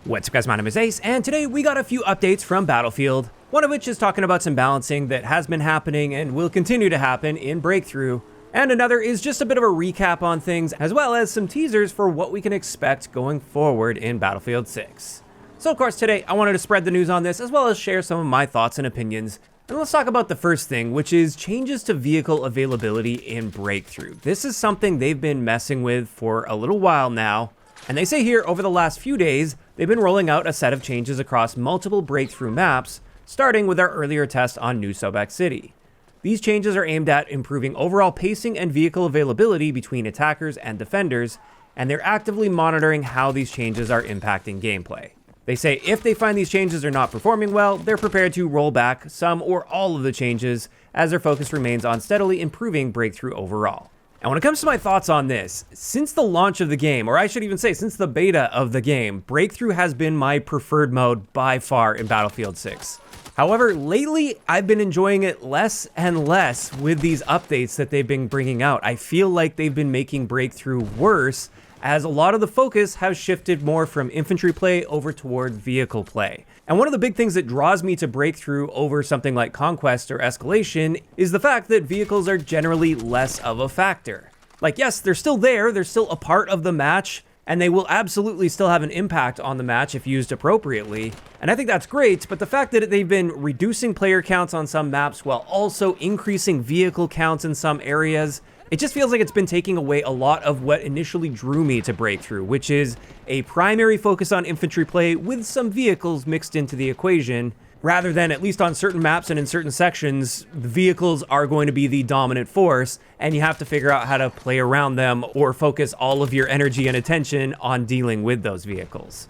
What's up guys, my name is Ace, and today we got a few updates from Battlefield, one of which is talking about some balancing that has been happening and will continue to happen in Breakthrough, and another is just a bit of a recap on things, as well as some teasers for what we can expect going forward in Battlefield 6. So of course today I wanted to spread the news on this, as well as share some of my thoughts and opinions. And let's talk about the first thing, which is changes to vehicle availability in Breakthrough. This is something they've been messing with for a little while now. And they say here, over the last few days, they've been rolling out a set of changes across multiple Breakthrough maps, starting with our earlier test on New Sobek City. These changes are aimed at improving overall pacing and vehicle availability between attackers and defenders, and they're actively monitoring how these changes are impacting gameplay. They say if they find these changes are not performing well, they're prepared to roll back some or all of the changes, as their focus remains on steadily improving Breakthrough overall. And when it comes to my thoughts on this, since the launch of the game, or I should even say since the beta of the game, Breakthrough has been my preferred mode by far in Battlefield 6. However, lately I've been enjoying it less and less with these updates that they've been bringing out. I feel like they've been making Breakthrough worse, as a lot of the focus has shifted more from infantry play over toward vehicle play. And one of the big things that draws me to Breakthrough over something like Conquest or Escalation is the fact that vehicles are generally less of a factor. Like, yes, they're still there, they're still a part of the match, and they will absolutely still have an impact on the match if used appropriately. And I think that's great, but the fact that they've been reducing player counts on some maps while also increasing vehicle counts in some areas, it just feels like it's been taking away a lot of what initially drew me to Breakthrough, which is a primary focus on infantry play with some vehicles mixed into the equation, rather than, at least on certain maps and in certain sections, the vehicles are going to be the dominant force, and you have to figure out how to play around them or focus all of your energy and attention on dealing with those vehicles.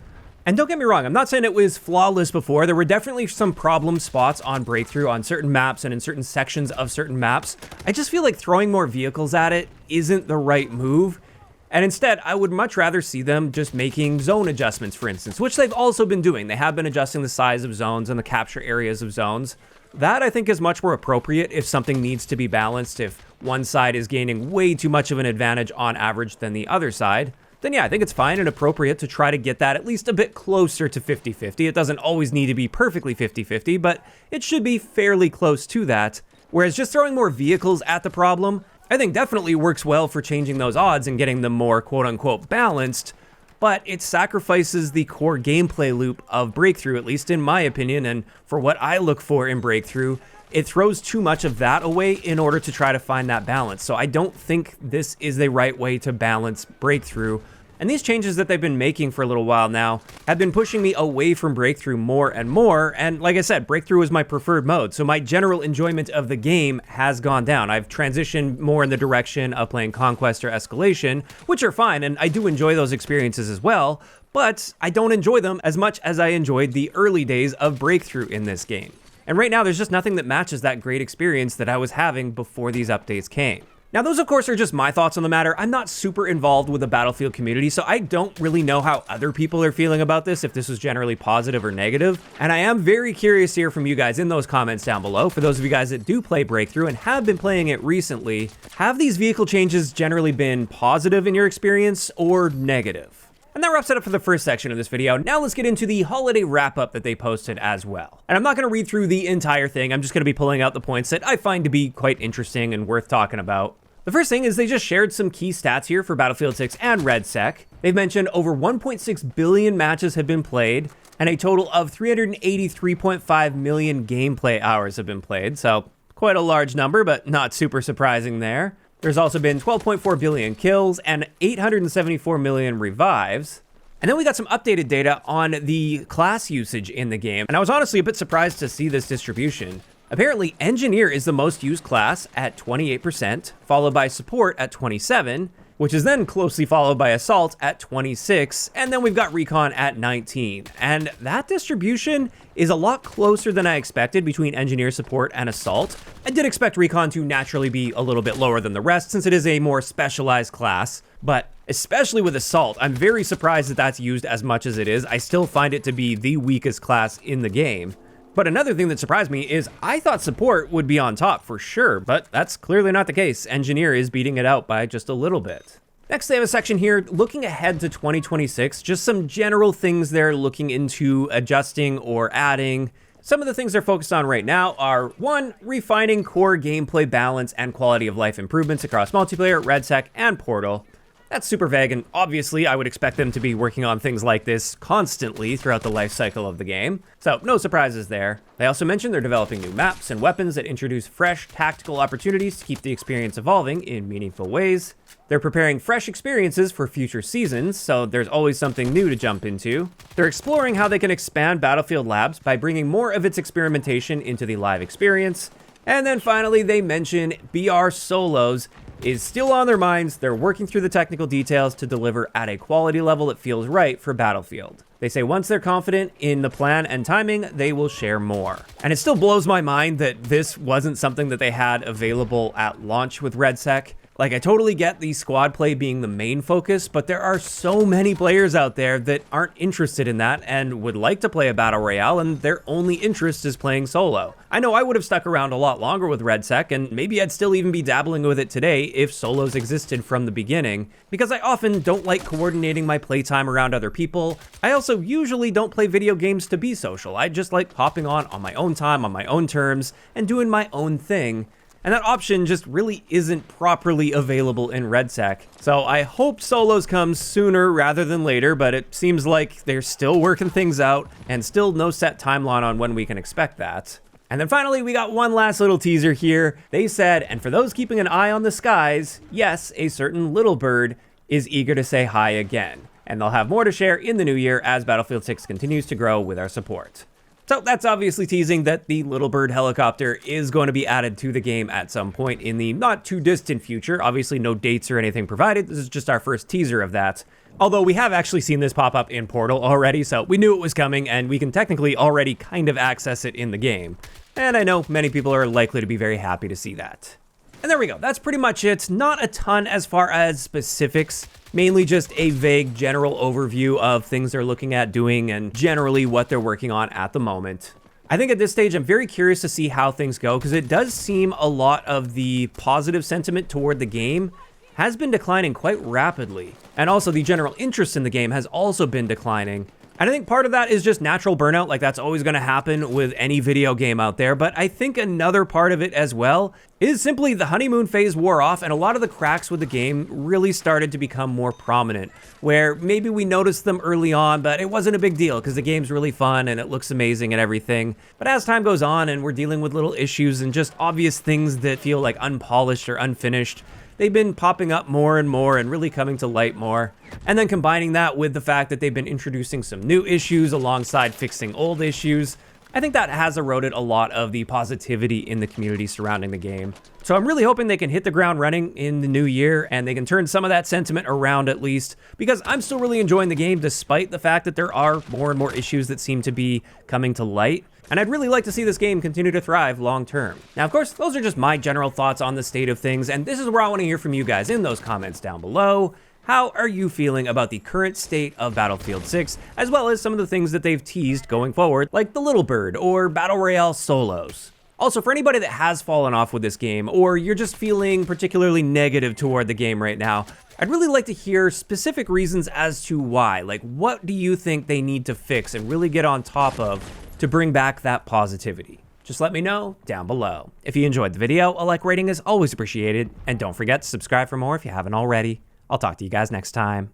And don't get me wrong, I'm not saying it was flawless before. There were definitely some problem spots on Breakthrough on certain maps and in certain sections of certain maps. I just feel like throwing more vehicles at it isn't the right move. And instead, I would much rather see them just making zone adjustments, for instance, which they've also been doing. They have been adjusting the size of zones and the capture areas of zones. That, I think, is much more appropriate if something needs to be balanced, if one side is gaining way too much of an advantage on average than the other side. Then yeah, I think it's fine and appropriate to try to get that at least a bit closer to 50-50. It doesn't always need to be perfectly 50-50, but it should be fairly close to that. Whereas just throwing more vehicles at the problem, I think definitely works well for changing those odds and getting them more quote-unquote balanced, but it sacrifices the core gameplay loop of Breakthrough, at least in my opinion, and for what I look for in Breakthrough. It throws too much of that away in order to try to find that balance. So I don't think this is the right way to balance Breakthrough. And these changes that they've been making for a little while now have been pushing me away from Breakthrough more and more. And like I said, Breakthrough is my preferred mode, so my general enjoyment of the game has gone down. I've transitioned more in the direction of playing Conquest or Escalation, which are fine, and I do enjoy those experiences as well, but I don't enjoy them as much as I enjoyed the early days of Breakthrough in this game. And right now, there's just nothing that matches that great experience that I was having before these updates came. Now, those, of course, are just my thoughts on the matter. I'm not super involved with the Battlefield community, so I don't really know how other people are feeling about this, if this was generally positive or negative. And I am very curious to hear from you guys in those comments down below. For those of you guys that do play Breakthrough and have been playing it recently, have these vehicle changes generally been positive in your experience or negative? And that wraps it up for the first section of this video. Now let's get into the holiday wrap-up that they posted as well. And I'm not going to read through the entire thing. I'm just going to be pulling out the points that I find to be quite interesting and worth talking about. The first thing is they just shared some key stats here for Battlefield 6 and RedSec. They've mentioned over 1.6 billion matches have been played, and a total of 383.5 million gameplay hours have been played. So quite a large number, but not super surprising there. There's also been 12.4 billion kills and 874 million revives. And then we got some updated data on the class usage in the game. And I was honestly a bit surprised to see this distribution. Apparently, Engineer is the most used class at 28%, followed by Support at 27%, which is then closely followed by Assault at 26%, and then we've got Recon at 19%. And that distribution is a lot closer than I expected between Engineer, Support, and Assault. I did expect Recon to naturally be a little bit lower than the rest, since it is a more specialized class, but especially with Assault, I'm very surprised that that's used as much as it is. I still find it to be the weakest class in the game. But another thing that surprised me is I thought Support would be on top for sure, but that's clearly not the case. Engineer is beating it out by just a little bit. Next, they have a section here looking ahead to 2026, just some general things they're looking into adjusting or adding. Some of the things they're focused on right now are 1. Refining core gameplay balance and quality of life improvements across multiplayer, RedSec, and Portal. That's super vague, and obviously I would expect them to be working on things like this constantly throughout the life cycle of the game, so no surprises there. They also mentioned they're developing new maps and weapons that introduce fresh, tactical opportunities to keep the experience evolving in meaningful ways. They're preparing fresh experiences for future seasons, so there's always something new to jump into. They're exploring how they can expand Battlefield Labs by bringing more of its experimentation into the live experience. And then finally, they mention BR Solos is still on their minds. They're working through the technical details to deliver at a quality level that feels right for Battlefield. They say once they're confident in the plan and timing, they will share more. And it still blows my mind that this wasn't something that they had available at launch with RedSec. Like, I totally get the squad play being the main focus, but there are so many players out there that aren't interested in that and would like to play a battle royale, and their only interest is playing solo. I know I would have stuck around a lot longer with RedSec, and maybe I'd still even be dabbling with it today if solos existed from the beginning, because I often don't like coordinating my playtime around other people. I also usually don't play video games to be social. I just like hopping on my own time, on my own terms, and doing my own thing. And that option just really isn't properly available in RedSec. So I hope solos comes sooner rather than later, but it seems like they're still working things out and still no set timeline on when we can expect that. And then finally, we got one last little teaser here. They said, and for those keeping an eye on the skies, yes, a certain little bird is eager to say hi again. And they'll have more to share in the new year as Battlefield 6 continues to grow with our support. So that's obviously teasing that the Little Bird helicopter is going to be added to the game at some point in the not too distant future. Obviously no dates or anything provided. This is just our first teaser of that. Although we have actually seen this pop up in Portal already, so we knew it was coming and we can technically already kind of access it in the game. And I know many people are likely to be very happy to see that. And there we go. That's pretty much it. Not a ton as far as specifics, mainly just a vague general overview of things they're looking at doing and generally what they're working on at the moment. I think at this stage, I'm very curious to see how things go because it does seem a lot of the positive sentiment toward the game has been declining quite rapidly. And also the general interest in the game has also been declining. And I think part of that is just natural burnout, like that's always going to happen with any video game out there. But I think another part of it as well is simply the honeymoon phase wore off and a lot of the cracks with the game really started to become more prominent, where maybe we noticed them early on, but it wasn't a big deal because the game's really fun and it looks amazing and everything. But as time goes on and we're dealing with little issues and just obvious things that feel like unpolished or unfinished, they've been popping up more and more and really coming to light more. And then combining that with the fact that they've been introducing some new issues alongside fixing old issues, I think that has eroded a lot of the positivity in the community surrounding the game. So I'm really hoping they can hit the ground running in the new year and they can turn some of that sentiment around at least, because I'm still really enjoying the game despite the fact that there are more and more issues that seem to be coming to light. And I'd really like to see this game continue to thrive long term. Now, of course, those are just my general thoughts on the state of things, and this is where I want to hear from you guys in those comments down below. How are you feeling about the current state of Battlefield 6, as well as some of the things that they've teased going forward, like the Little Bird or Battle Royale solos? Also, for anybody that has fallen off with this game, or you're just feeling particularly negative toward the game right now, I'd really like to hear specific reasons as to why. Like, what do you think they need to fix and really get on top of to bring back that positivity? Just let me know down below. If you enjoyed the video, a like rating is always appreciated, and don't forget to subscribe for more if you haven't already. I'll talk to you guys next time.